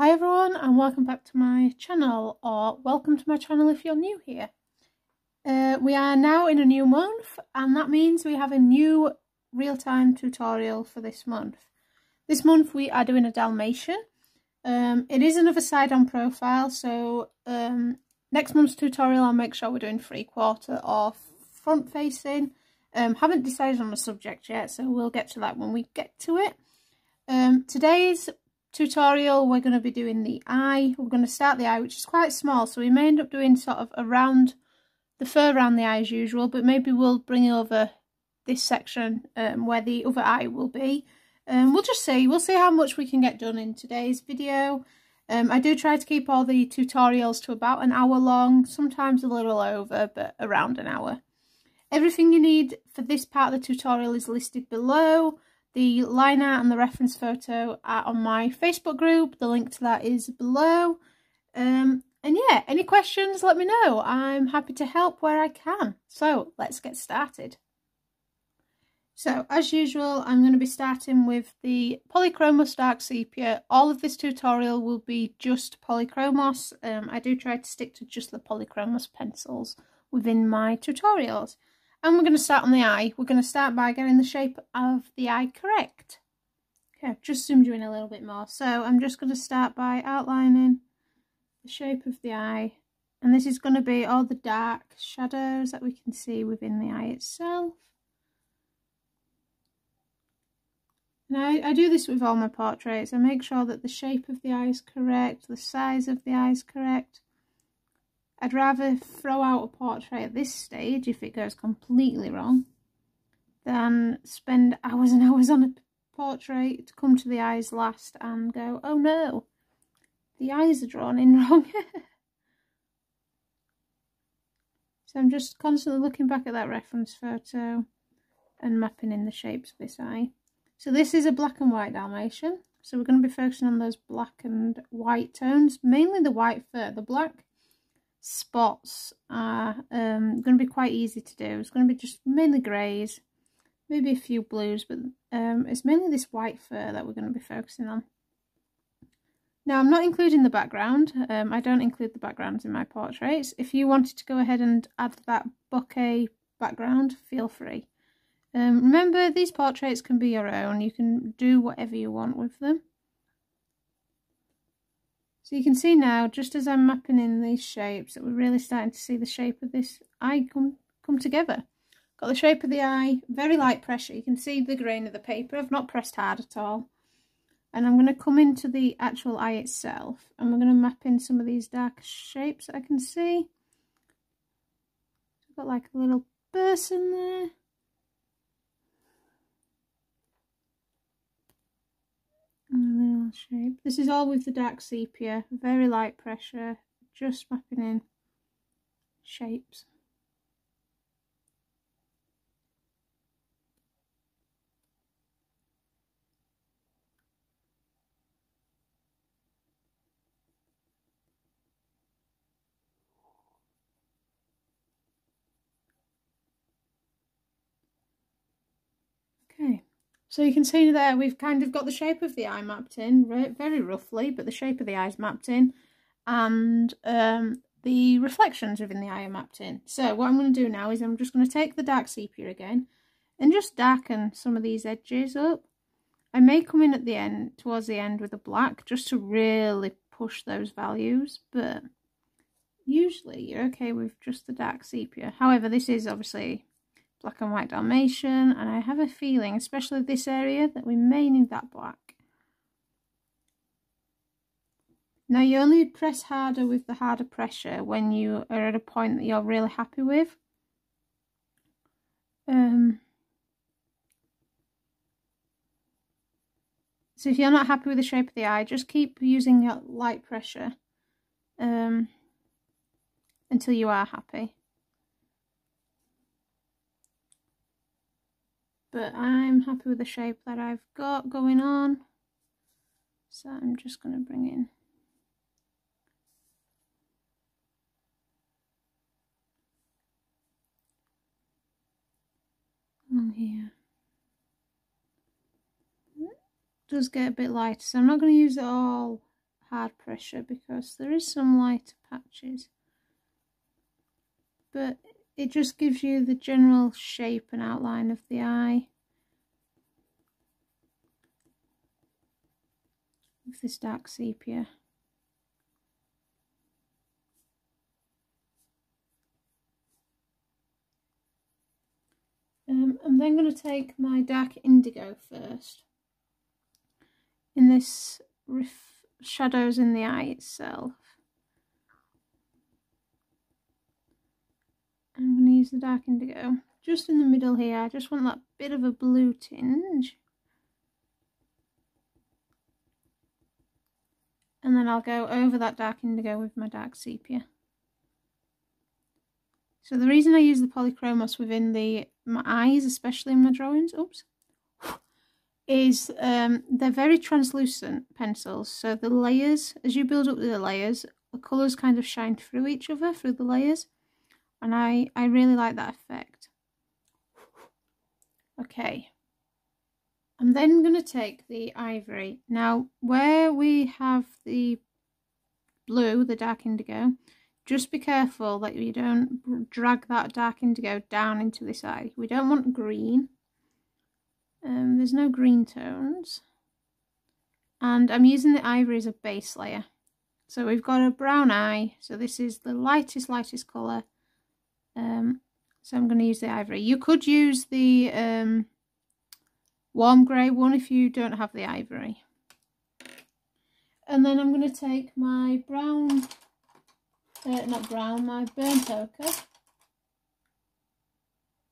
Hi everyone and welcome back to my channel, or welcome to my channel if you're new here. We are now in a new month and that means we have a new real-time tutorial for this month. This month we are doing a Dalmatian. It is another side-on profile, so next month's tutorial I'll make sure we're doing 3/4 or front-facing. Haven't decided on the subject yet, so we'll get to that when we get to it. Today's tutorial we're going to be doing the eye. We're going to start the eye, which is quite small, so we may end up doing sort of around the fur around the eye as usual, but maybe we'll bring over this section where the other eye will be. We'll see how much we can get done in today's video. I do try to keep all the tutorials to about an hour long, sometimes a little over, but around an hour. Everything you need for this part of the tutorial is listed below. The line art and the reference photo are on my Facebook group. The link to that is below. And yeah, any questions, let me know. I'm happy to help where I can. So let's get started. So as usual, I'm going to be starting with the Polychromos Dark Sepia. All of this tutorial will be just Polychromos. I do try to stick to just the Polychromos pencils within my tutorials. And we're going to start on the eye. We're going to start by getting the shape of the eye correct. Okay, I've just zoomed you in a little bit more. So I'm just going to start by outlining the shape of the eye. And this is going to be all the dark shadows that we can see within the eye itself. And I do this with all my portraits. I make sure that the shape of the eye is correct, the size of the eye is correct. I'd rather throw out a portrait at this stage if it goes completely wrong than spend hours and hours on a portrait to come to the eyes last and go, oh no, the eyes are drawn in wrong. So I'm just constantly looking back at that reference photo and mapping in the shapes of this eye. So this is a black and white Dalmatian, so we're going to be focusing on those black and white tones, mainly the white fur. The black spots are going to be quite easy to do. It's going to be just mainly greys, maybe a few blues, but it's mainly this white fur that we're going to be focusing on. Now I'm not including the background. I don't include the backgrounds in my portraits. If you wanted to go ahead and add that bokeh background, feel free. Remember, these portraits can be your own. You can do whatever you want with them. So you can see now, just as I'm mapping in these shapes, that we're really starting to see the shape of this eye come together. Got the shape of the eye, very light pressure. You can see the grain of the paper. I've not pressed hard at all. And I'm going to come into the actual eye itself, and we're going to map in some of these dark shapes that I can see. I've got like a little person there. And a little shape. This is all with the dark sepia, very light pressure, just mapping in shapes. Okay. So you can see there we've kind of got the shape of the eye mapped in, very roughly, but the shape of the eye is mapped in, and the reflections within the eye are mapped in. So what I'm going to do now is I'm just going to take the dark sepia again and just darken some of these edges up. I may come in at the end, towards the end, with a black just to really push those values, but usually you're okay with just the dark sepia. However, this is obviously black and white Dalmatian, and I have a feeling, especially this area, that we may need that black. Now you only press harder with the harder pressure when you are at a point that you're really happy with. So if you're not happy with the shape of the eye, just keep using your light pressure until you are happy. But I'm happy with the shape that I've got going on, so I'm just going to bring in along here. It does get a bit lighter, so I'm not going to use it all hard pressure because there is some lighter patches, but it just gives you the general shape and outline of the eye with this dark sepia. I'm then going to take my dark indigo first in this shadows in the eye itself. I'm going to use the dark indigo just in the middle here. I just want that bit of a blue tinge. And then I'll go over that dark indigo with my dark sepia. So the reason I use the polychromos within my eyes, especially in my drawings, is they're very translucent pencils. So the layers, as you build up the layers, the colours kind of shine through each other, through the layers. And I really like that effect. Okay. I'm then going to take the ivory. Now, where we have the blue, the dark indigo, just be careful that you don't drag that dark indigo down into this eye. We don't want green. There's no green tones. And I'm using the ivory as a base layer. So we've got a brown eye. So this is the lightest colour. So I'm going to use the ivory. You could use the warm grey one if you don't have the ivory. And then I'm going to take my brown, my burnt ochre.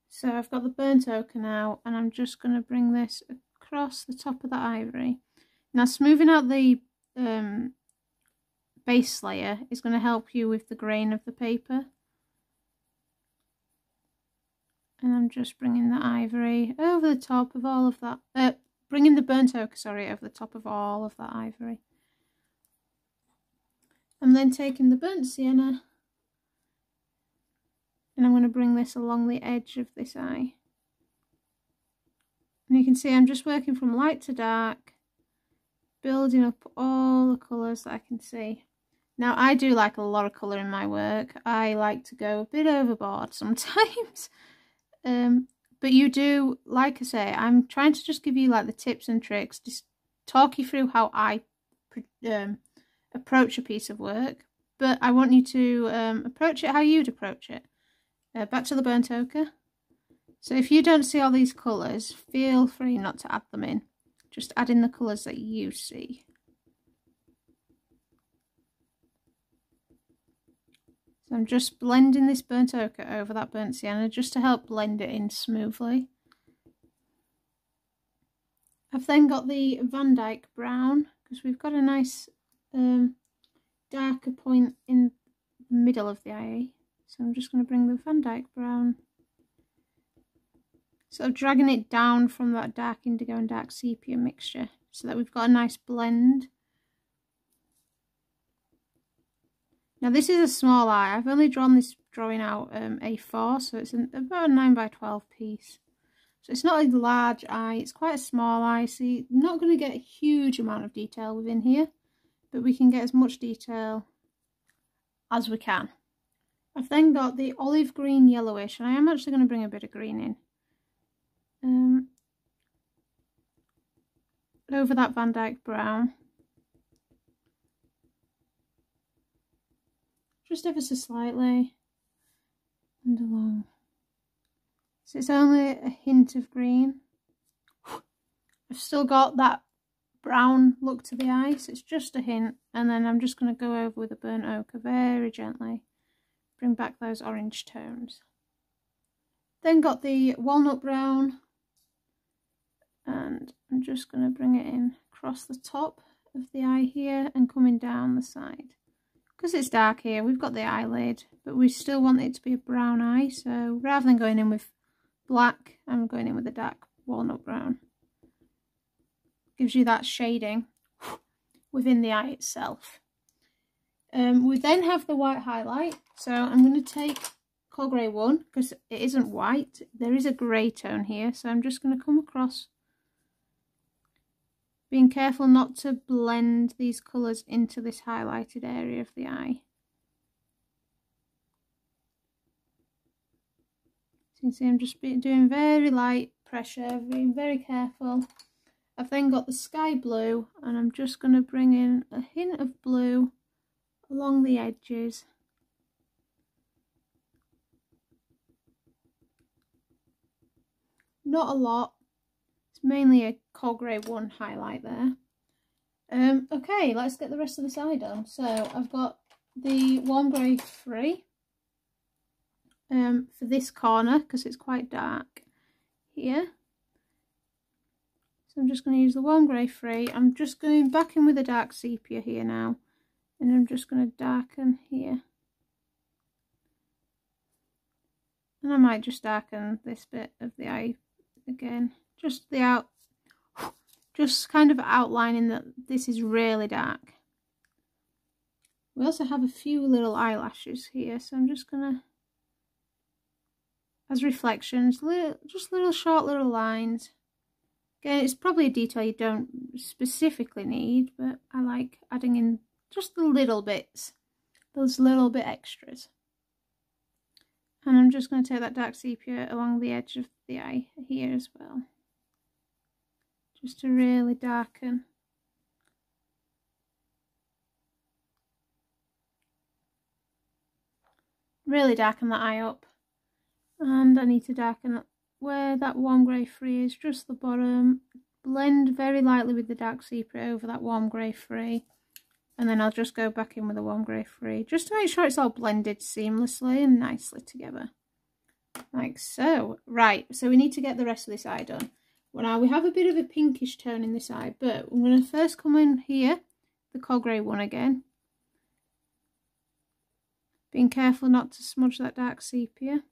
So I've got the burnt ochre now, and I'm just going to bring this across the top of the ivory. Now smoothing out the base layer is going to help you with the grain of the paper. And I'm just bringing the ivory over the top of all of that, bringing the burnt ochre, sorry, over the top of all of that ivory. I'm then taking the burnt sienna, and I'm going to bring this along the edge of this eye. And you can see I'm just working from light to dark, building up all the colours that I can see. Now I do like a lot of colour in my work. I like to go a bit overboard sometimes. But you do, like I say, I'm trying to just give you like the tips and tricks, just talk you through how I approach a piece of work, but I want you to approach it how you'd approach it. Back to the burnt ochre. So if you don't see all these colours, feel free not to add them in. Just add in the colours that you see. So I'm just blending this burnt ochre over that burnt sienna just to help blend it in smoothly. I've then got the Van Dyck Brown, because we've got a nice darker point in the middle of the eye. So I'm just going to bring the Van Dyck Brown, sort of dragging it down from that dark indigo and dark sepia mixture so that we've got a nice blend. Now this is a small eye. I've only drawn this drawing out A4, so it's about a 9x12 piece. So it's not a large eye, it's quite a small eye, so you're not going to get a huge amount of detail within here, but we can get as much detail as we can. I've then got the olive green yellowish, and I am actually going to bring a bit of green in. Over that Van Dyck Brown. Just ever so slightly, and along. So it's only a hint of green. I've still got that brown look to the eye, so it's just a hint, and then I'm just going to go over with a burnt ochre very gently, bring back those orange tones. Then got the Walnut Brown, and I'm just going to bring it in across the top of the eye here and coming down the side. Because it's dark here, we've got the eyelid, but we still want it to be a brown eye, so rather than going in with black, I'm going in with a dark walnut brown. Gives you that shading within the eye itself. We then have the white highlight, so I'm going to take Coal Grey 1, because it isn't white, there is a grey tone here, so I'm just going to come across Being careful not to blend these colours into this highlighted area of the eye. So you can see I'm just doing very light pressure, being very careful. I've then got the sky blue, and I'm just going to bring in a hint of blue along the edges. Not a lot. It's mainly a Ochre 1 highlight there. Okay, let's get the rest of this eye done. So I've got the warm grey free for this corner because it's quite dark here. So I'm just going to use the warm grey free. I'm just going back in with a dark sepia here now, and I'm just going to darken here. And I might just darken this bit of the eye again, just kind of outlining that this is really dark. We also have a few little eyelashes here, so I'm just gonna, as reflections, just little short little lines. Again, it's probably a detail you don't specifically need, but I like adding in just the little bits, those little bit extras. And I'm just going to take that dark sepia along the edge of the eye here as well, just to really darken. Really darken that eye up. And I need to darken where that warm grey free is, just the bottom. Blend very lightly with the dark sepia over that warm grey free. And then I'll just go back in with the warm grey free, just to make sure it's all blended seamlessly and nicely together. Like so. Right, so we need to get the rest of this eye done. Well, now we have a bit of a pinkish tone in this eye, but I'm going to first come in here, the Ochre 1 again. Being careful not to smudge that dark sepia.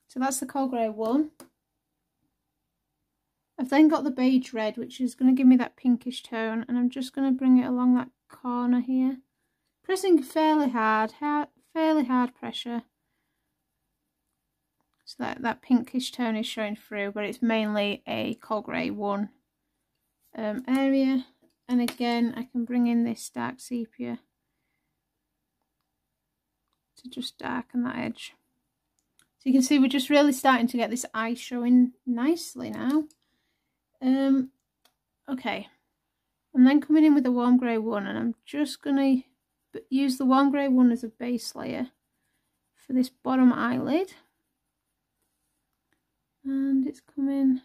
So that's the Ochre 1. I've then got the Beige Red, which is going to give me that pinkish tone, and I'm just going to bring it along that corner here. Pressing fairly hard pressure. So that pinkish tone is showing through, but it's mainly a Ochre 1 area. And again, I can bring in this dark sepia to just darken that edge. So you can see we're just really starting to get this eye showing nicely now. Okay, I'm then coming in with the warm grey 1, and I'm just going to use the warm grey 1 as a base layer for this bottom eyelid. And it's coming,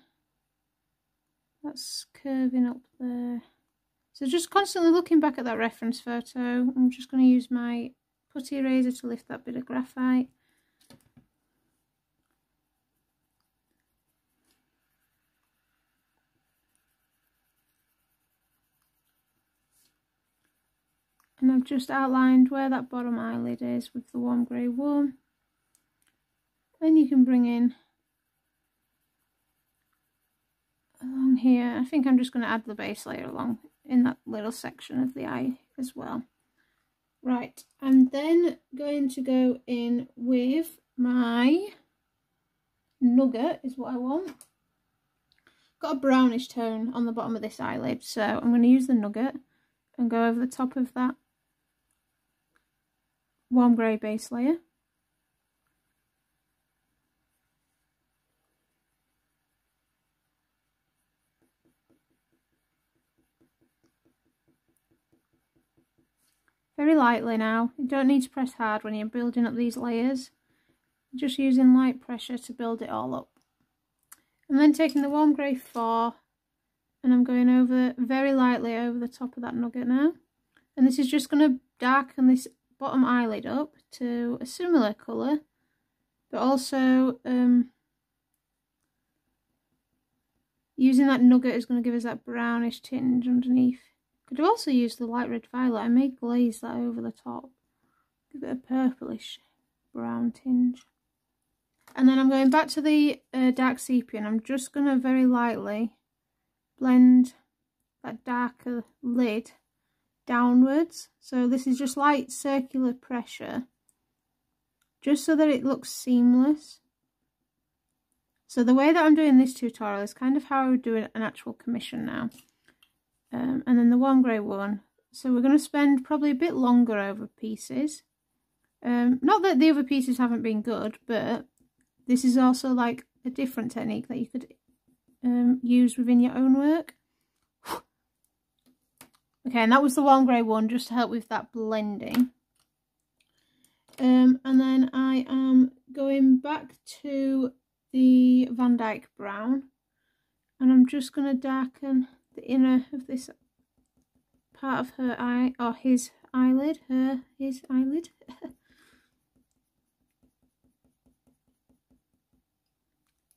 that's curving up there. So just constantly looking back at that reference photo. I'm just going to use my putty eraser to lift that bit of graphite. And I've just outlined where that bottom eyelid is with the warm grey 1. Then you can bring in along here. I think I'm just going to add the base layer along in that little section of the eye as well. Right, I'm then going to go in with my Nougat is what I want. Got a brownish tone on the bottom of this eyelid, so I'm going to use the Nougat and go over the top of that warm grey base layer. Very lightly now. You don't need to press hard when you're building up these layers. Just using light pressure to build it all up. And then taking the warm grey 4, and I'm going over very lightly over the top of that Nougat now. And this is just going to darken this bottom eyelid up to a similar colour, but also using that Nougat is going to give us that brownish tinge underneath. Could have also used the light red violet. I may glaze that over the top, give it a purplish brown tinge. And then I'm going back to the dark sepia, and I'm just going to very lightly blend that darker lid downwards. So this is just light circular pressure, just so that it looks seamless. So the way that I'm doing this tutorial is kind of how I would do an actual commission now. And then the warm grey one. So we're going to spend probably a bit longer over pieces. Not that the other pieces haven't been good, but this is also like a different technique that you could use within your own work. Okay, and that was the warm grey one, just to help with that blending. And then I am going back to the Van Dyck Brown, and I'm just going to darken the inner of this part of her eye, or his eyelid, his eyelid.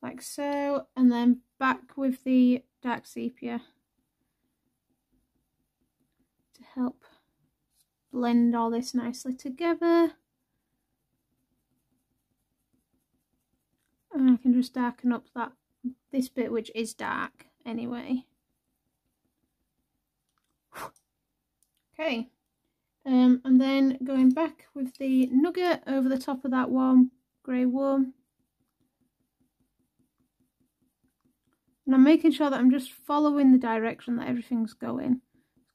Like so, and then back with the dark sepia to help blend all this nicely together. And I can just darken up this bit, which is dark anyway. Okay, and then going back with the Nougat over the top of that warm grey one. And I'm making sure that I'm just following the direction that everything's going,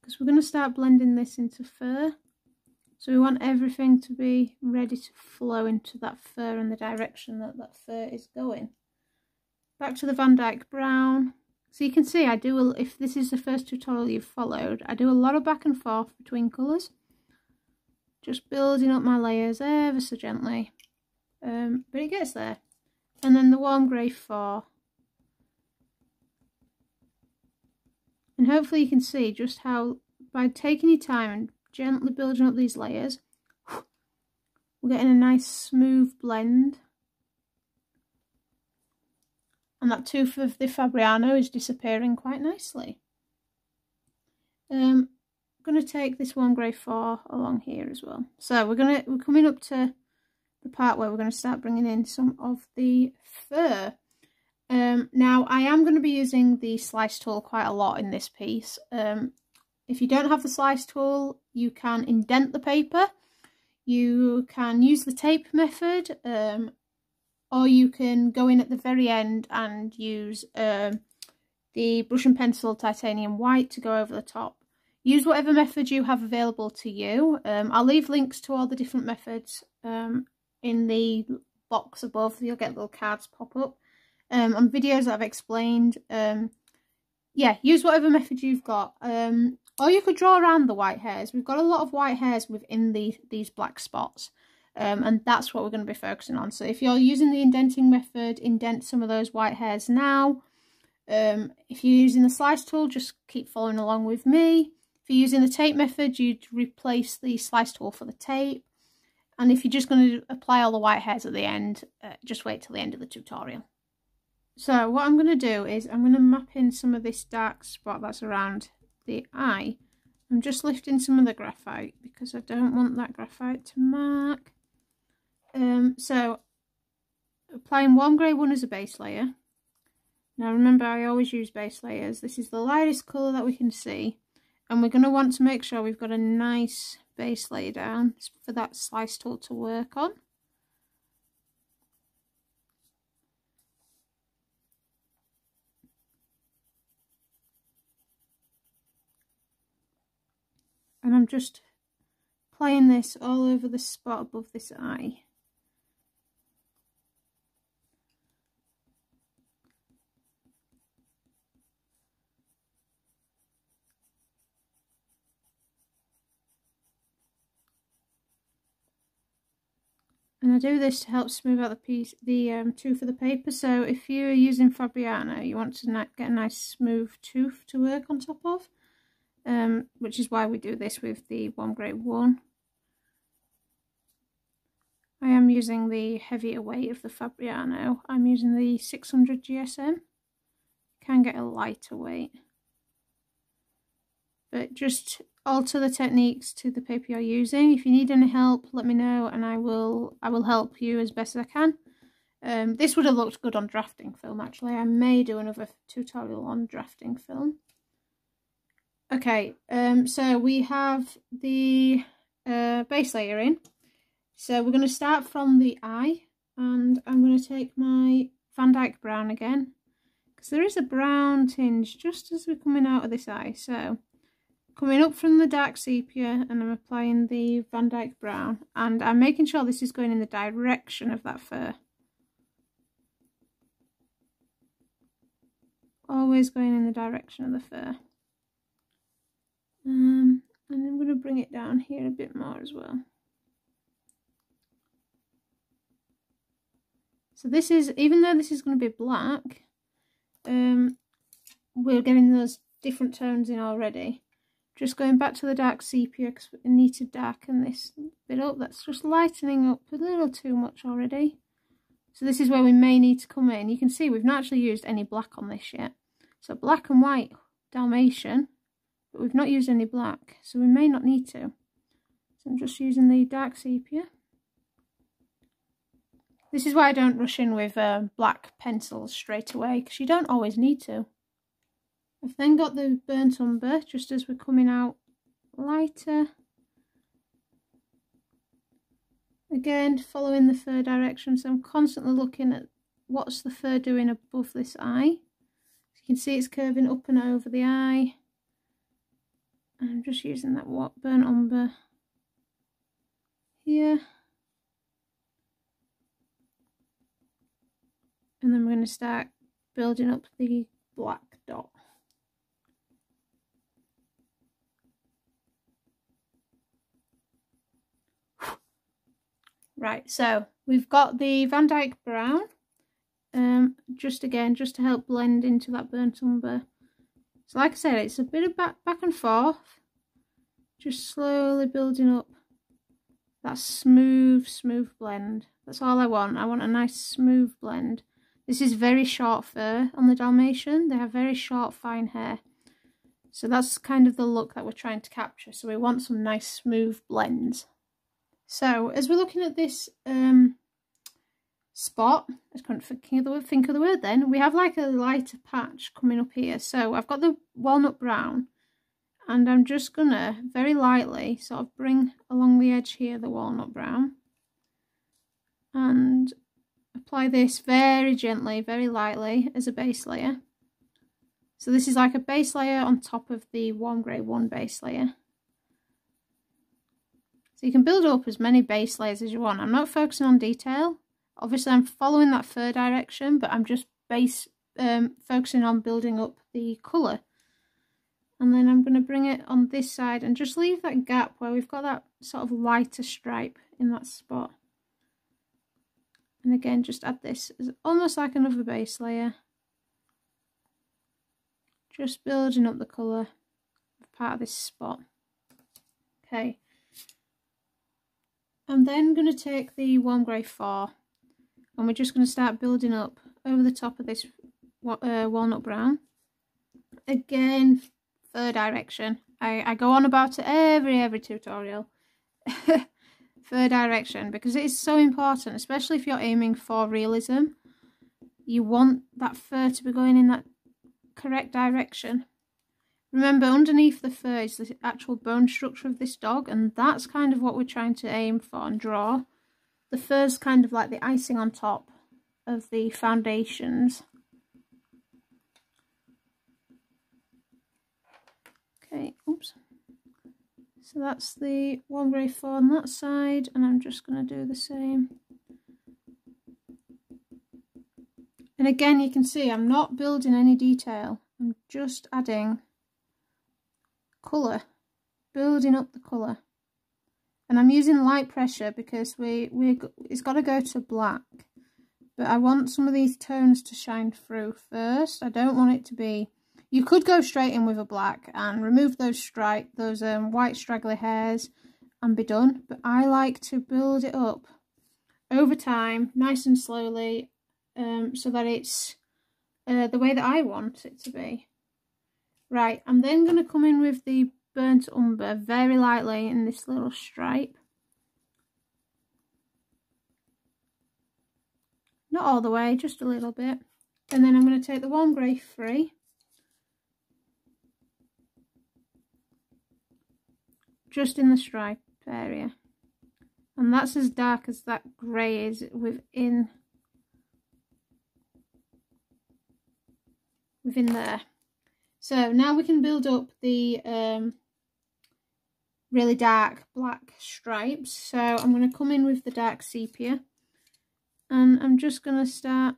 because we're going to start blending this into fur. So we want everything to be ready to flow into that fur and the direction that that fur is going. Back to the Van Dyck Brown. So you can see I do, if this is the first tutorial you've followed, I do a lot of back and forth between colours. Just building up my layers ever so gently. But it gets there. And then the warm grey 4. And hopefully you can see just how, by taking your time and gently building up these layers, we're getting a nice smooth blend. And that tooth of the Fabriano is disappearing quite nicely. I'm going to take this warm grey 4 along here as well. So we're coming up to the part where we're going to start bringing in some of the fur. Now I am going to be using the slice tool quite a lot in this piece. If you don't have the slice tool, you can indent the paper, you can use the tape method, or you can go in at the very end and use the brush and pencil titanium white to go over the top. Use whatever method you have available to you. I'll leave links to all the different methods in the box above. You'll get little cards pop up on videos that I've explained. Yeah, use whatever method you've got. Or you could draw around the white hairs. We've got a lot of white hairs within these black spots. And that's what we're going to be focusing on. So if you're using the indenting method, indent some of those white hairs now. If you're using the slice tool, just keep following along with me. If you're using the tape method, you'd replace the slice tool for the tape. And if you're just going to apply all the white hairs at the end, just wait till the end of the tutorial. So what I'm going to do is I'm going to map in some of this dark spot that's around the eye. I'm just lifting some of the graphite because I don't want that graphite to mark. So applying warm grey 1 as a base layer. Now remember, I always use base layers. This is the lightest colour that we can see, and we're going to want to make sure we've got a nice base layer down for that slice tool to work on. And I'm just applying this all over the spot above this eye. And I do this to help smooth out the tooth of the paper. So if you're using Fabriano, you want to get a nice smooth tooth to work on top of. Which is why we do this with the warm grey 1. I am using the heavier weight of the Fabriano. I'm using the 600 GSM. Can get a lighter weight. But just alter the techniques to the paper you're using. If you need any help, let me know and I will help you as best as I can. This would have looked good on drafting film actually. I may do another tutorial on drafting film. Okay, so we have the base layer in. So we're going to start from the eye, and I'm going to take my Van Dyck Brown again, because there is a brown tinge just as we're coming out of this eye. So coming up from the dark sepia, and I'm applying the Van Dyck Brown, and I'm making sure this is going in the direction of that fur. Always going in the direction of the fur. And I'm going to bring it down here a bit more as well. So this is, even though this is going to be black, we're getting those different tones in already. Just going back to the dark sepia because we need to darken this bit up. That's just lightening up a little too much already. So this is where we may need to come in. You can see we've not actually used any black on this yet. So black and white Dalmatian, but we've not used any black, so we may not need to. So I'm just using the dark sepia. This is why I don't rush in with black pencils straight away, because you don't always need to. I've then got the burnt umber, just as we're coming out lighter. Again, following the fur direction, so I'm constantly looking at what's the fur doing above this eye. You can see it's curving up and over the eye. I'm just using that burnt umber here. And then we're going to start building up the black dot. Right, so we've got the Van Dyck Brown. Just to help blend into that burnt umber. So like I said, it's a bit of back and forth, just slowly building up that smooth blend. That's all I want. I want a nice smooth blend. This is very short fur on the Dalmatian. They have very short fine hair, so that's kind of the look that we're trying to capture. So we want some nice smooth blends. So as we're looking at this spot, I couldn't think of the word then, we have like a lighter patch coming up here. So I've got the Walnut Brown, and I'm just gonna very lightly sort of bring along the edge here the Walnut Brown and apply this very gently, very lightly as a base layer. So this is like a base layer on top of the Warm Grey 1 base layer. So you can build up as many base layers as you want. I'm not focusing on detail. Obviously I'm following that fur direction, but I'm just focusing on building up the colour. And then I'm going to bring it on this side and just leave that gap where we've got that sort of lighter stripe in that spot. And again, just add this as almost like another base layer. Just building up the colour of part of this spot. Okay. I'm then going to take the Warm Grey 4 and we're just going to start building up over the top of this Walnut Brown. Again, fur direction. I go on about it every tutorial. Fur direction, because it is so important, especially if you're aiming for realism. You want that fur to be going in that correct direction. Remember, underneath the fur is the actual bone structure of this dog, and that's kind of what we're trying to aim for and draw. The fur's kind of like the icing on top of the foundations. Okay, oops. So that's the Warm Grey 4 on that side, and I'm just going to do the same. And again, you can see I'm not building any detail. I'm just adding colour, building up the colour. And I'm using light pressure because it's got to go to black. But I want some of these tones to shine through first. I don't want it to be... You could go straight in with a black and remove those white straggly hairs and be done. But I like to build it up over time, nice and slowly, so that it's the way that I want it to be. Right, I'm then going to come in with the burnt umber very lightly in this little stripe. Not all the way, just a little bit. And then I'm going to take the Warm Grey 3. Just in the stripe area. And that's as dark as that grey is within within there. So now we can build up the really dark black stripes. So I'm going to come in with the dark sepia, and I'm just going to start.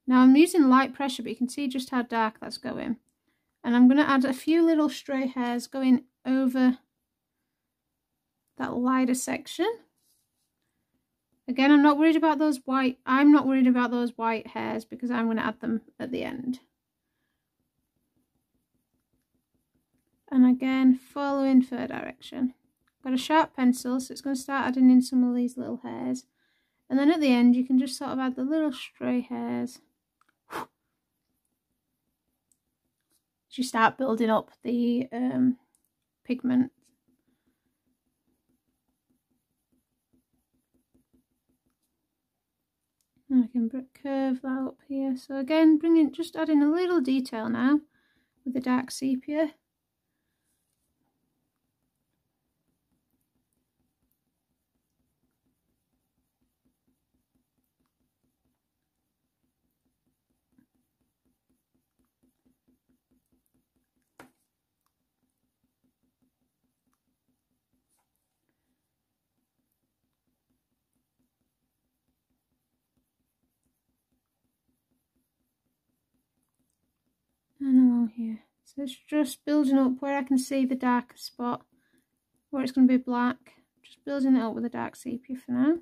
Now I'm using light pressure, but you can see just how dark that's going. And I'm going to add a few little stray hairs going over that lighter section. Again, I'm not worried about those white. I'm not worried about those white hairs because I'm going to add them at the end. And again, follow in fur direction. Got a sharp pencil, so it's going to start adding in some of these little hairs. And then at the end, you can just sort of add the little stray hairs. As you start building up the pigment. And I can curve that up here. So again, just adding a little detail now with the dark sepia. And along here. So it's just building up where I can see the darker spot, where it's going to be black. Just building it up with a dark sepia for now.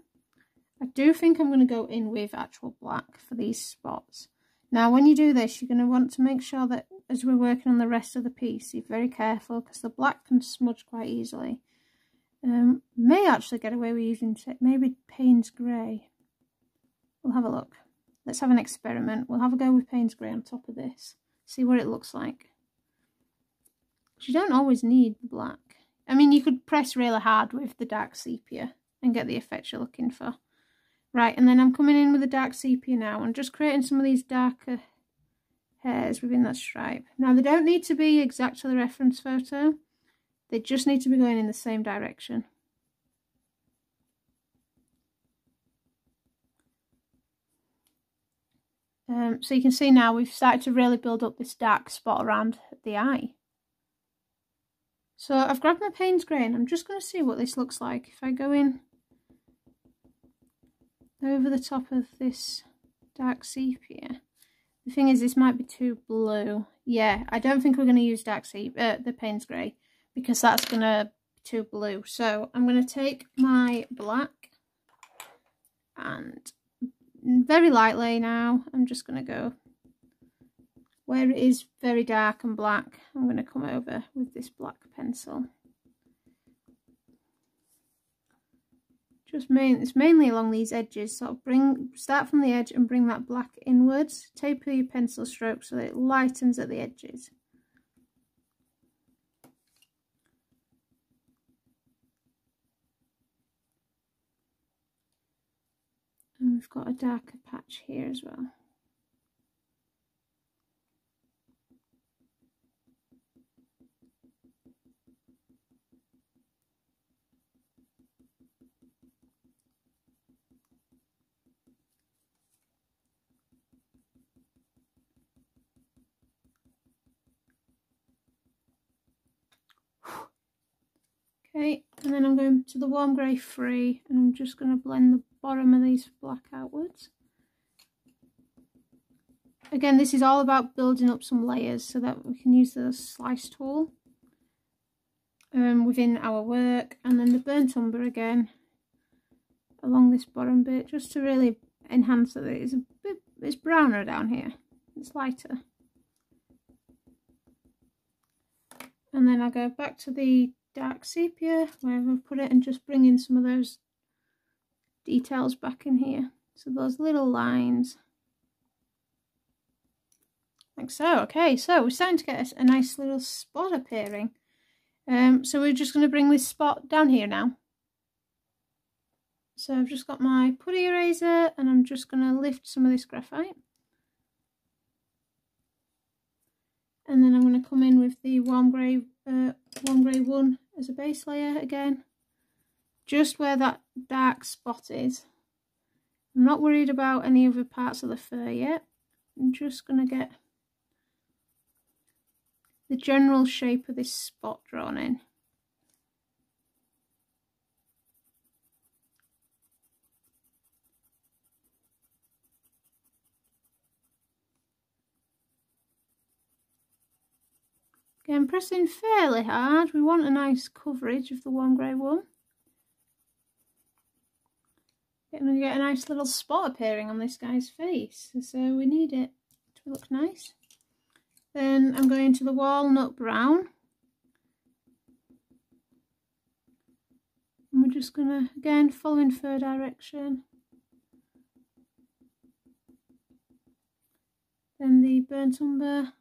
I do think I'm going to go in with actual black for these spots. Now when you do this, you're going to want to make sure that as we're working on the rest of the piece, you're very careful because the black can smudge quite easily. May actually get away with using maybe Paynes Grey. We'll have a look. Let's have an experiment. We'll have a go with Paynes Grey on top of this. See what it looks like. You don't always need the black. I mean, you could press really hard with the dark sepia and get the effect you're looking for. Right, and then I'm coming in with the dark sepia now and just creating some of these darker hairs within that stripe. Now, they don't need to be exact to the reference photo. They just need to be going in the same direction. So you can see now we've started to really build up this dark spot around the eye. So I've grabbed my Paynes Grey and I'm just going to see what this looks like. If I go in over the top of this dark sepia. The thing is, this might be too blue. Yeah, I don't think we're going to use dark sepia, the Paynes Grey, because that's going to be too blue. So I'm going to take my black and very lightly now, I'm just going to go where it is very dark and black. I'm going to come over with this black pencil. It's mainly along these edges, sort of start from the edge and bring that black inwards. Taper your pencil stroke so that it lightens at the edges. And we've got a darker patch here as well. Okay, and then I'm going to the warm grey 3 and I'm just going to blend the bottom of these black outwards. Again, this is all about building up some layers so that we can use the slice tool within our work. And then the burnt umber again along this bottom bit, just to really enhance it. It's browner down here, it's lighter. And then I go back to the dark sepia wherever I've put it and just bring in some of those details back in here. So those little lines. Like so. Okay, so we're starting to get a nice little spot appearing. So we're just going to bring this spot down here now. So I've just got my putty eraser and I'm just going to lift some of this graphite. And then I'm going to come in with the warm grey 1 as a base layer again. Just where that dark spot is. I'm not worried about any other parts of the fur yet. I'm just going to get the general shape of this spot drawn in. Again, pressing fairly hard. We want a nice coverage of the warm grey wool. Going to get a nice little spot appearing on this guy's face, so we need it to look nice. Then I'm going to the Walnut Brown. And we're just going to, again, following fur direction. Then the Burnt Umber.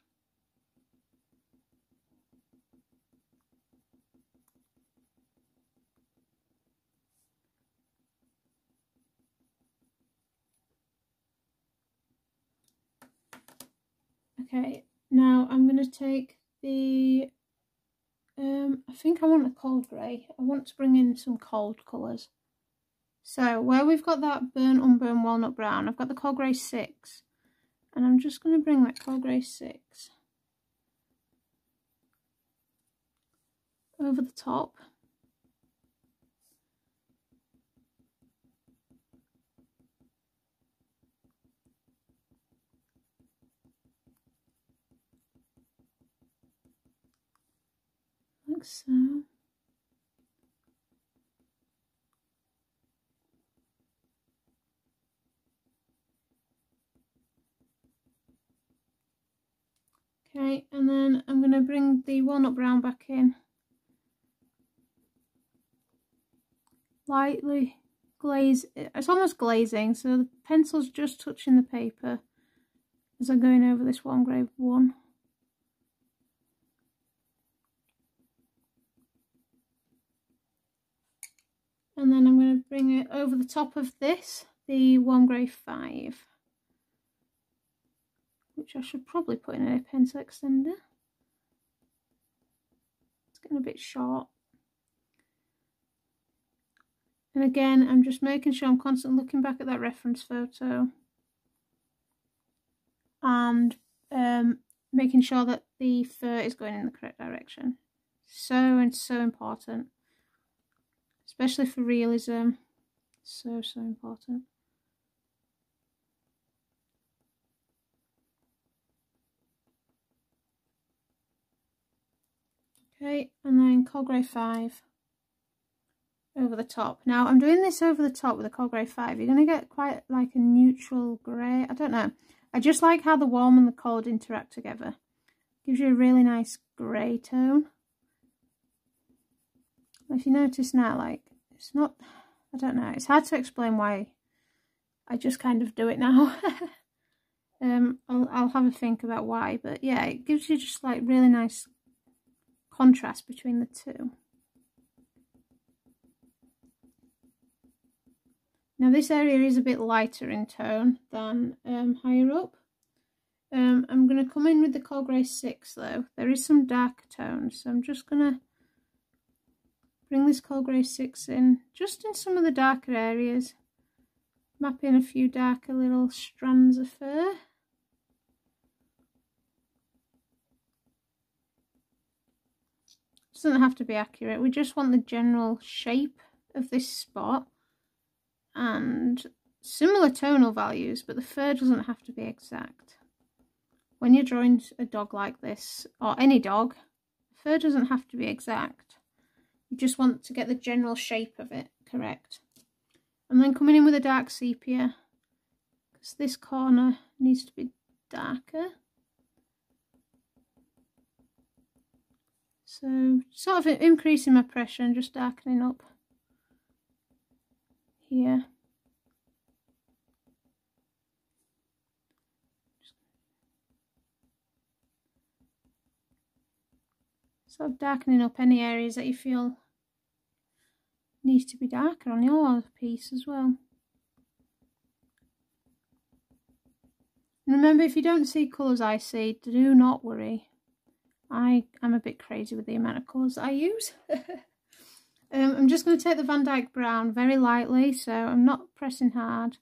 Okay, now I'm going to take the, I think I want a cold grey. I want to bring in some cold colours. So where we've got that Burnt Umber and Walnut Brown, I've got the cold grey 6. And I'm just going to bring that cold grey 6 over the top. Like so. Okay, and then I'm going to bring the Walnut Brown back in. Lightly glaze, it's almost glazing, so the pencil's just touching the paper as I'm going over this warm grey one. And then I'm going to bring it over the top of this, the warm grey 5. Which I should probably put in a pencil extender. It's getting a bit short. And again, I'm just making sure I'm constantly looking back at that reference photo. And making sure that the fur is going in the correct direction. So important. Especially for realism. So important. Okay, and then cold grey 5 over the top. Now I'm doing this over the top with a cold grey 5. You're going to get quite like a neutral grey. I don't know. I just like how the warm and the cold interact together. Gives you a really nice grey tone. If you notice now, like, it's not, I don't know, it's hard to explain why. I just kind of do it now. I'll have a think about why, but yeah, it gives you just like really nice contrast between the two. Now this area is a bit lighter in tone than higher up. I'm going to come in with the cold grey 6 though. There is some darker tones, so I'm just going to bring this cold grey 6 in, just in some of the darker areas. Map in a few darker little strands of fur. Doesn't have to be accurate, we just want the general shape of this spot and similar tonal values, but the fur doesn't have to be exact. When you're drawing a dog like this, or any dog, fur doesn't have to be exact. You just want to get the general shape of it correct. And then coming in with a dark sepia, because this corner needs to be darker. So sort of increasing my pressure and just darkening up here. Sort of darkening up any areas that you feel needs to be darker on your piece as well. And remember, if you don't see colours I see, do not worry. I'm a bit crazy with the amount of colours that I use. I'm just going to take the Van Dyck Brown very lightly, so I'm not pressing hard.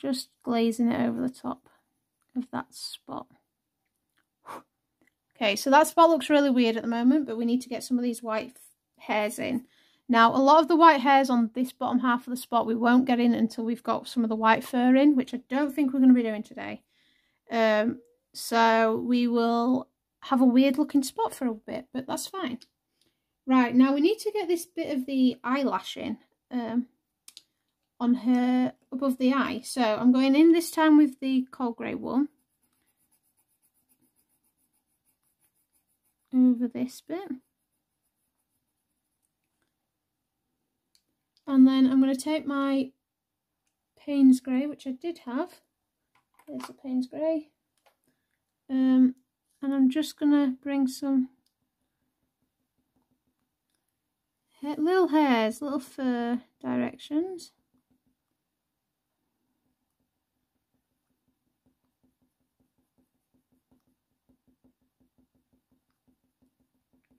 just glazing it over the top of that spot. Okay, so that spot looks really weird at the moment, but we need to get some of these white hairs in. Now, a lot of the white hairs on this bottom half of the spot we won't get in until we've got some of the white fur in, which I don't think we're going to be doing today. So we will have a weird looking spot for a bit, but that's fine. Right, now we need to get this bit of the eyelash in on her above the eye. So I'm going in this time with the cold grey one over this bit. And then I'm going to take my Paynes Grey, which I did have. There's the Paynes Grey. And I'm just going to bring some little hairs, little fur directions.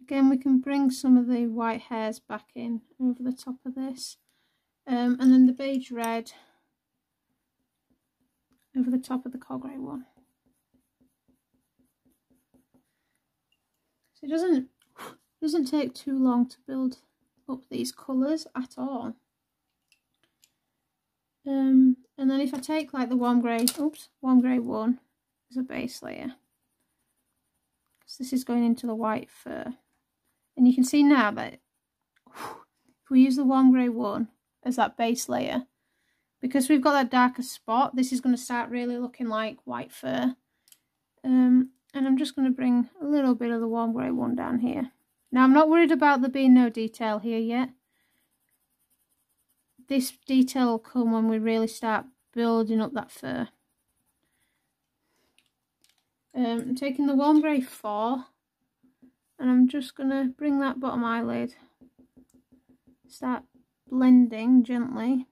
Again, we can bring some of the white hairs back in over the top of this. And then the Beige Red over the top of the cold grey one. So it doesn't take too long to build up these colours at all. And then if I take like the warm grey one as a base layer, because this is going into the white fur. And you can see now that if we use the warm grey one as that base layer, because we've got that darker spot, this is going to start really looking like white fur. And I'm just going to bring a little bit of the warm grey one down here. Now, I'm not worried about there being no detail here yet. This detail will come when we really start building up that fur. I'm taking the warm grey 4. And I'm just going to bring that bottom eyelid, start blending gently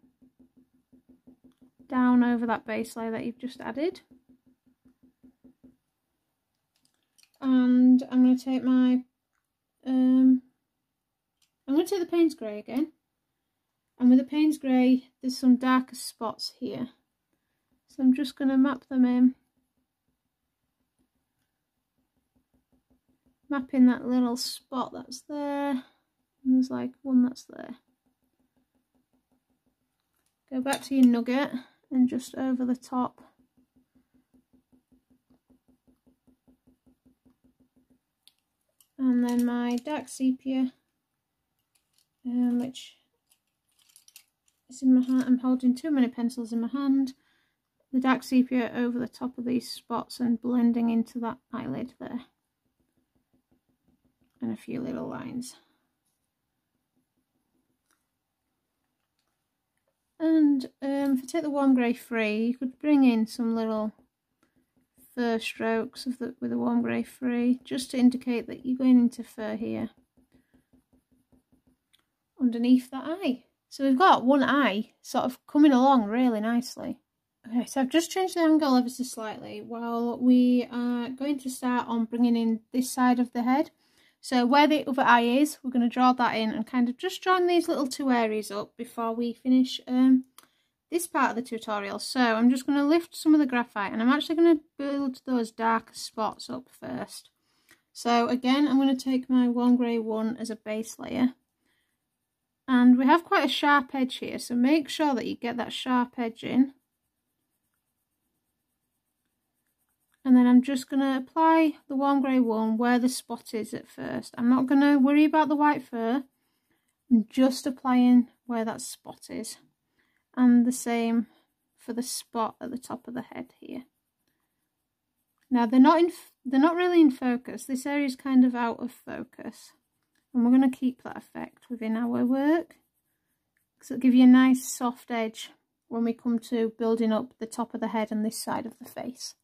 down over that base layer that you've just added. And I'm going to take my, I'm going to take the Paynes Grey again. And with the Paynes Grey, there's some darker spots here. So I'm just going to map them in. Mapping that little spot that's there, and there's like one that's there. Go back to your Nougat and just over the top. And then my dark sepia, which is in my hand. I'm holding too many pencils in my hand. The dark sepia over the top of these spots and blending into that eyelid there. And a few little lines. And if I take the warm grey 3, you could bring in some little fur strokes with the warm grey 3, just to indicate that you're going into fur here underneath that eye. So we've got one eye sort of coming along really nicely. Okay, so I've just changed the angle ever so slightly while we are going to start on bringing in this side of the head. So where the other eye is, we're going to draw that in and kind of just join these little two areas up before we finish this part of the tutorial. So I'm just going to lift some of the graphite and I'm actually going to build those darker spots up first. So again, I'm going to take my warm grey 1 as a base layer. And we have quite a sharp edge here, so make sure that you get that sharp edge in. And then I'm just going to apply the warm grey 1 where the spot is at first. I'm not going to worry about the white fur. I'm just applying where that spot is. And the same for the spot at the top of the head here. Now they're not really in focus. This area is kind of out of focus. And we're going to keep that effect within our work. Because it'll give you a nice soft edge when we come to building up the top of the head and this side of the face.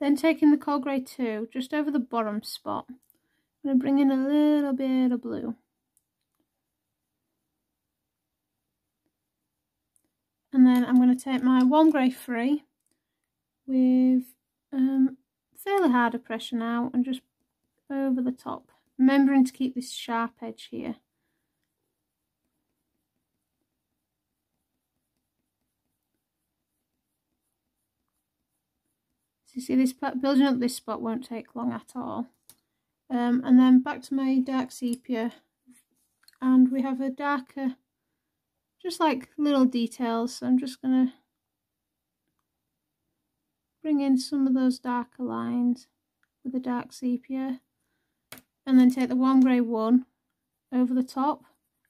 Then taking the cold grey 2, just over the bottom spot, I'm going to bring in a little bit of blue. And then I'm going to take my warm grey 3 with fairly harder pressure now and just over the top. Remembering to keep this sharp edge here. So you see this building up this spot won't take long at all. And then back to my dark sepia, and we have a darker, just like little details. So I'm just going to bring in some of those darker lines with the dark sepia, and then take the warm grey one over the top.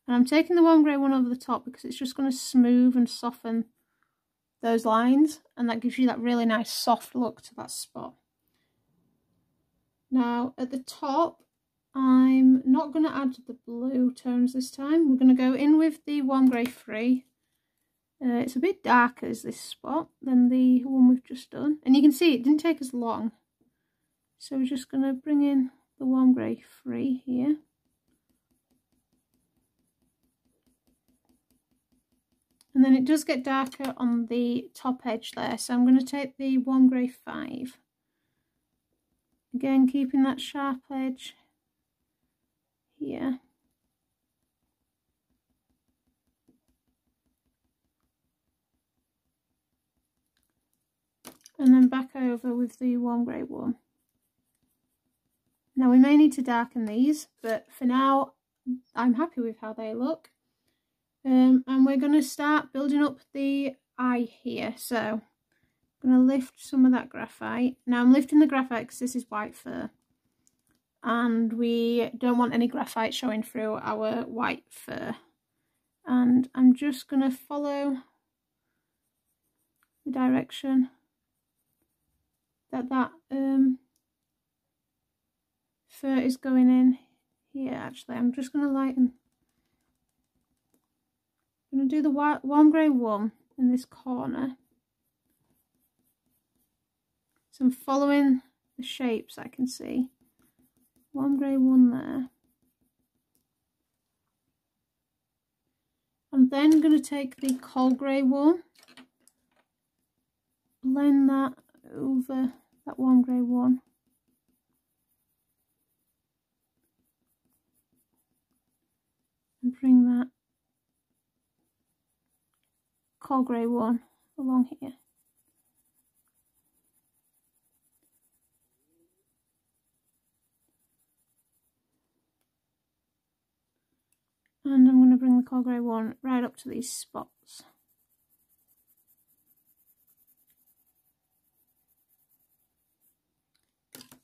And I'm taking the warm grey one over the top because it's just going to smooth and soften those lines, and that gives you that really nice soft look to that spot. Now at the top, I'm not going to add the blue tones this time. We're going to go in with the warm grey 3. It's a bit darker as this spot than the one we've just done, and you can see it didn't take as long. So we're just going to bring in the warm grey 3 here. And then it does get darker on the top edge there, so I'm going to take the warm grey 5. Again, keeping that sharp edge here. And then back over with the warm grey 1. Now we may need to darken these, but for now I'm happy with how they look. And we're going to start building up the eye here. So I'm going to lift some of that graphite. Now I'm lifting the graphite because this is white fur, and we don't want any graphite showing through our white fur. And I'm just going to follow the direction that fur is going in here. Actually, I'm just going to lighten. I'm going to do the warm grey 1 in this corner. So I'm following the shapes I can see. Warm grey 1 there. I'm then going to take the cold grey 1, blend that over that warm grey 1. And bring that cold grey 1 along here. And I'm going to bring the cold grey 1 right up to these spots.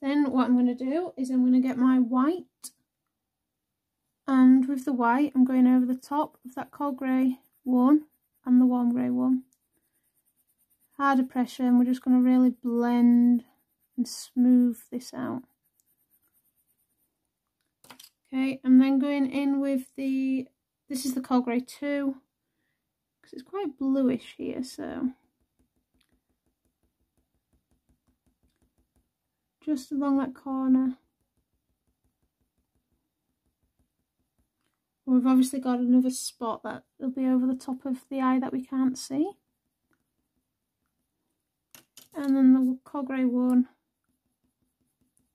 Then what I'm going to do is I'm going to get my white, and with the white I'm going over the top of that cold grey 1 and the warm grey 1. Harder pressure, and we're just going to really blend and smooth this out. Okay, I'm then going in with this is the cold grey 2, because it's quite bluish here, so just along that corner. We've obviously got another spot that will be over the top of the eye that we can't see. And then the cold grey 1,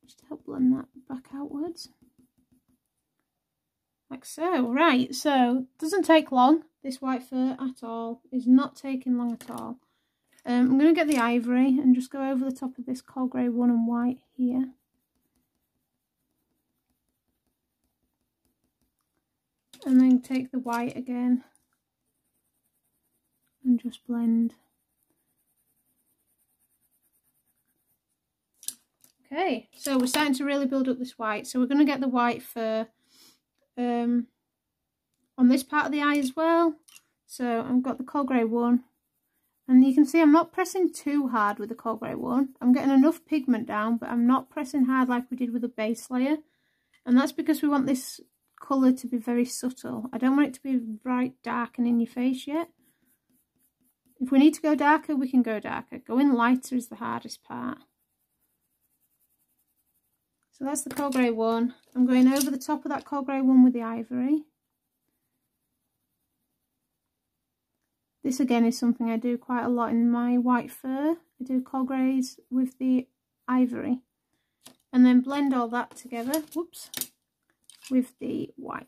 just to help blend that back outwards. Like so. Right, so it doesn't take long, this white fur at all. It's not taking long at all. I'm going to get the ivory and just go over the top of this cold grey 1 and white here. And then take the white again and just blend. Okay, so we're starting to really build up this white. So we're going to get the white fur on this part of the eye as well. So I've got the cold grey 1. And you can see I'm not pressing too hard with the cold grey 1. I'm getting enough pigment down, but I'm not pressing hard like we did with the base layer. And that's because we want this colour to be very subtle. I don't want it to be bright, dark and in your face yet. If we need to go darker, we can go darker. Going lighter is the hardest part. So that's the cold grey 1. I'm going over the top of that cold grey 1 with the ivory. This again is something I do quite a lot in my white fur. I do cold greys with the ivory. And then blend all that together, whoops, with the white.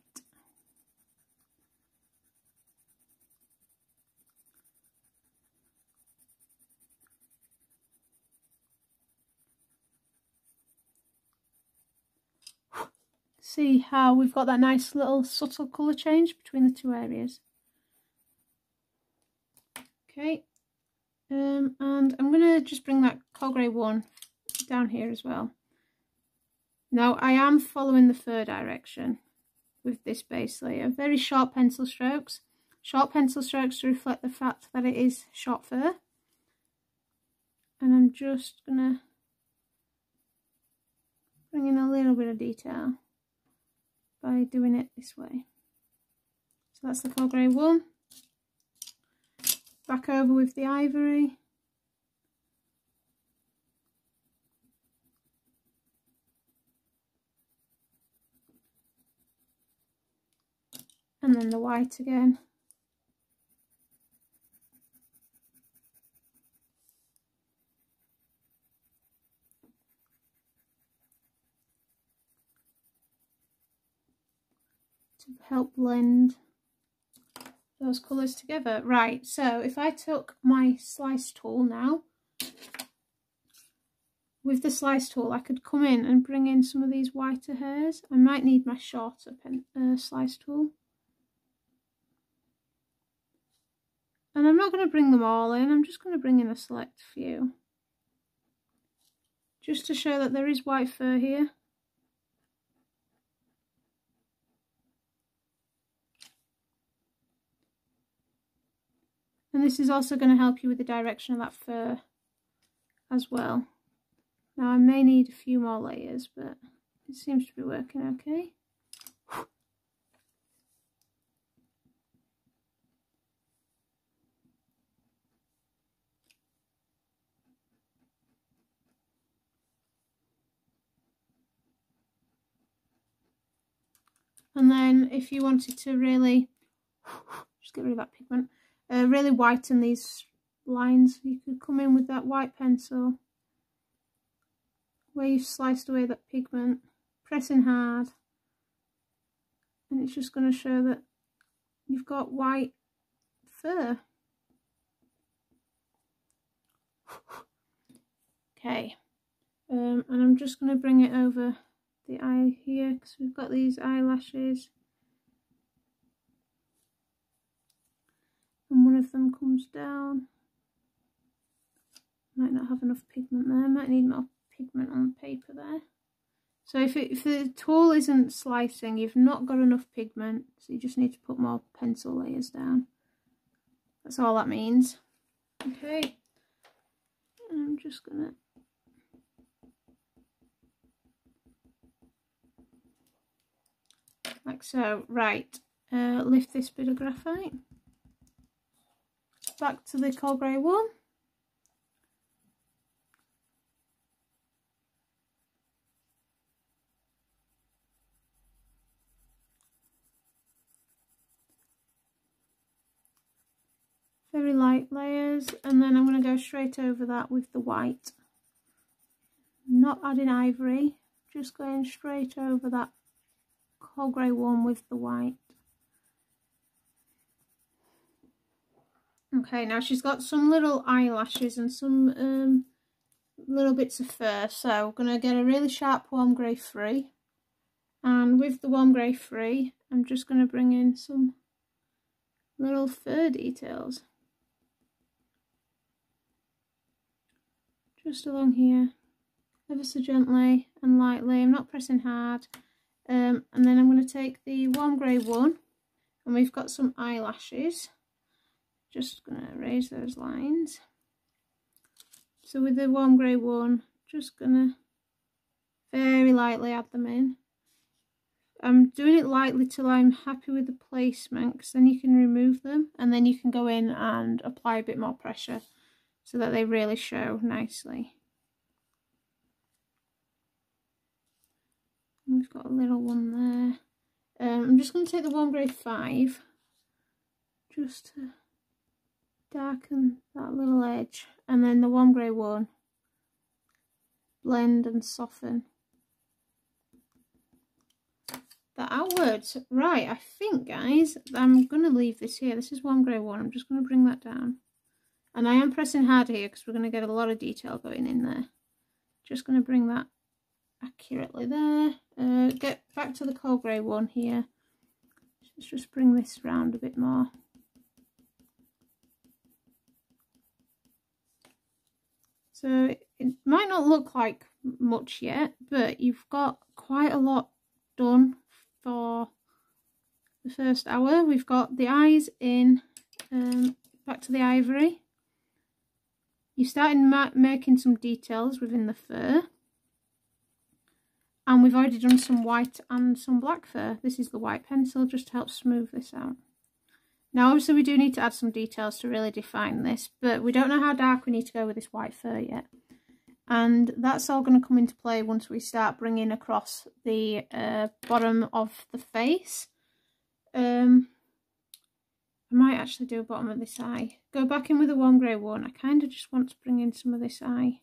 see how we've got that nice little subtle colour change between the two areas. Okay, and I'm going to just bring that coal grey one down here as well. Now I am following the fur direction with this base layer. Very short pencil strokes. Short pencil strokes to reflect the fact that it is short fur. And I'm just going to bring in a little bit of detail by doing it this way. So that's the coal grey one. Back over with the ivory. And then the white again. To help blend those colours together. Right, so if I took my slice tool now, with the slice tool I could come in and bring in some of these whiter hairs. I might need my shorter slice tool. And I'm not going to bring them all in, I'm just going to bring in a select few. Just to show that there is white fur here. And this is also going to help you with the direction of that fur as well. Now I may need a few more layers, but it seems to be working okay. And then if you wanted to really, just get rid of that pigment, really whiten these lines, you could come in with that white pencil where you've sliced away that pigment, pressing hard, and it's just going to show that you've got white fur. Okay, and I'm just going to bring it over the eye here because we've got these eyelashes. And one of them comes down. Might not have enough pigment there, might need more pigment on the paper there. So if the tool isn't slicing, you've not got enough pigment, so you just need to put more pencil layers down. That's all that means. Okay, and I'm just gonna like so. Right, lift this bit of graphite back to the coal grey one. Very light layers, and then I'm going to go straight over that with the white. Not adding ivory, just going straight over that coal grey one with the white. Okay, now she's got some little eyelashes and some little bits of fur, so I'm going to get a really sharp warm grey 3, and with the warm grey 3 I'm just going to bring in some little fur details. Just along here, ever so gently and lightly, I'm not pressing hard. And then I'm going to take the warm grey one, and we've got some eyelashes. Just going to erase those lines. So with the warm grey one, just going to very lightly add them in. I'm doing it lightly till I'm happy with the placement, because then you can remove them and then you can go in and apply a bit more pressure so that they really show nicely. And we've got a little one there. I'm just going to take the warm grey 5 just to darken that little edge, and then the warm grey 1, blend and soften that outwards. Right, I think, guys, I'm going to leave this here. This is warm grey 1. I'm just going to bring that down, and I am pressing hard here because we're going to get a lot of detail going in there. Just going to bring that accurately there, get back to the coal grey one here. Let's just bring this round a bit more. So it might not look like much yet, but you've got quite a lot done for the first hour. We've got the eyes in, back to the ivory. You started making some details within the fur. And we've already done some white and some black fur. This is the white pencil, just to help smooth this out. Now obviously we do need to add some details to really define this, but we don't know how dark we need to go with this white fur yet. And that's all going to come into play once we start bringing across the bottom of the face. I might actually do a bottom of this eye. Go back in with the warm grey one. I kind of just want to bring in some of this eye.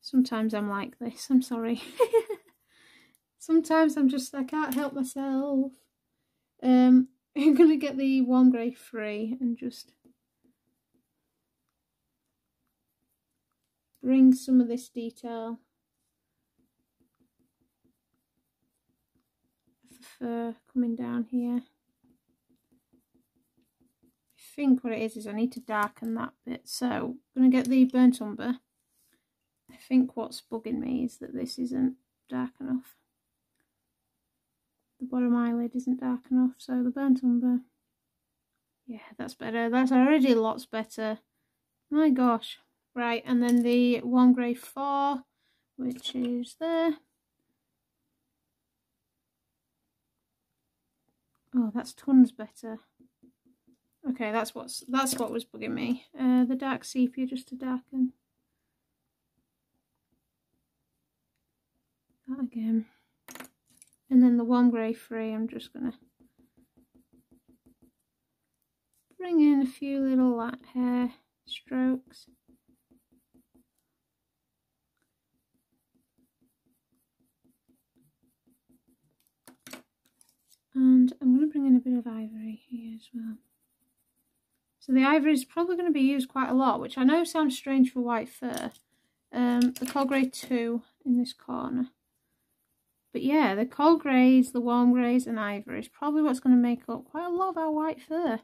Sometimes I'm like this, I'm sorry. Sometimes I can't help myself. I'm going to get the warm grey free and just bring some of this detail of the fur coming down here. I think what it is I need to darken that bit. So I'm going to get the burnt umber. I think what's bugging me is that this isn't dark enough. The bottom eyelid isn't dark enough, so the burnt umber. Yeah, that's better. That's already lots better. My gosh. Right, and then the warm grey 4, which is there. Oh, that's tons better. Okay, that's what was bugging me. The dark sepia just to darken. That again. And then the warm grey 3, I'm just going to bring in a few little light hair strokes. And I'm going to bring in a bit of ivory here as well. So the ivory is probably going to be used quite a lot, which I know sounds strange for white fur. The coal grey 2 in this corner. But yeah, the coal greys, the warm greys and ivory is probably what's going to make up quite a lot of our white fur.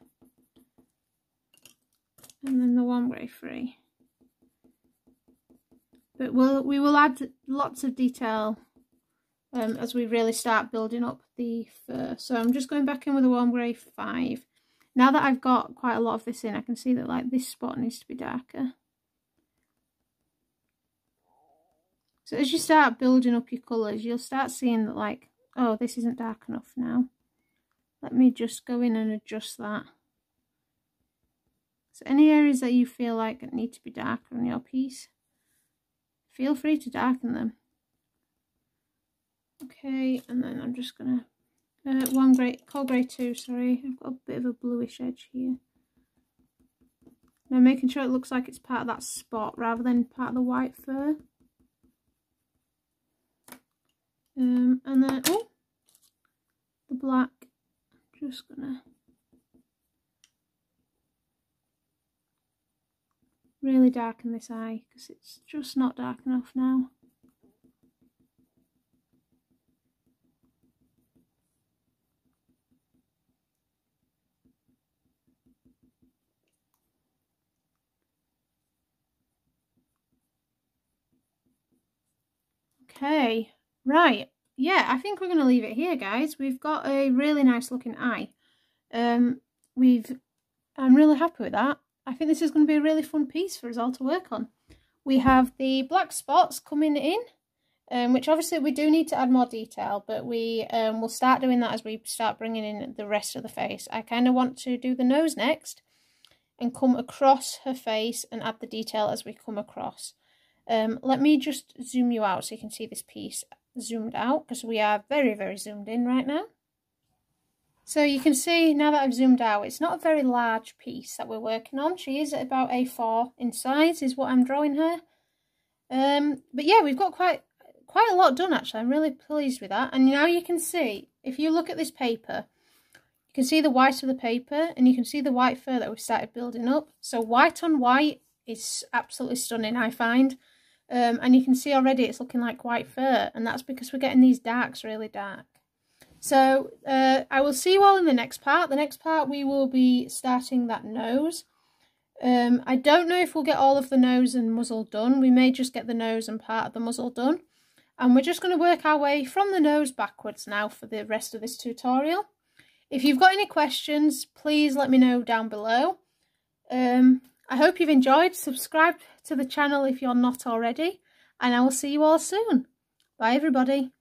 And then the warm grey 3. But we will add lots of detail as we really start building up the fur. So I'm just going back in with the warm grey 5. Now that I've got quite a lot of this in, I can see that like this spot needs to be darker. So as you start building up your colours, you'll start seeing that like, oh, this isn't dark enough now. Let me just go in and adjust that. So any areas that you feel like need to be darker on your piece, feel free to darken them. Okay, and then I'm just gonna coal grey 2, sorry, I've got a bit of a bluish edge here. Now making sure it looks like it's part of that spot rather than part of the white fur. And then, oh, the black, I'm just gonna really darken this eye because it's just not dark enough now. Okay, right, yeah, I think we're going to leave it here, guys. We've got a really nice looking eye. I'm really happy with that. I think this is going to be a really fun piece for us all to work on. We have the black spots coming in, which obviously we do need to add more detail, but we will start doing that as we start bringing in the rest of the face. I kind of want to do the nose next and come across her face and add the detail as we come across. Let me just zoom you out so you can see this piece zoomed out, because we are very, very zoomed in right now. So you can see now that I've zoomed out, it's not a very large piece that we're working on. She is at about A4 in size is what I'm drawing her. But yeah, we've got quite a lot done actually. I'm really pleased with that. And now you can see, if you look at this paper, you can see the white of the paper and you can see the white fur that we've started building up. So white on white is absolutely stunning, I find. And you can see already it's looking like white fur, and that's because we're getting these darks really dark. So I will see you all in the next part. The next part we will be starting that nose. I don't know if we'll get all of the nose and muzzle done. We may just get the nose and part of the muzzle done. And we're just going to work our way from the nose backwards now for the rest of this tutorial. If you've got any questions, please let me know down below. I hope you've enjoyed. Subscribe to the channel if you're not already. And I will see you all soon. Bye everybody.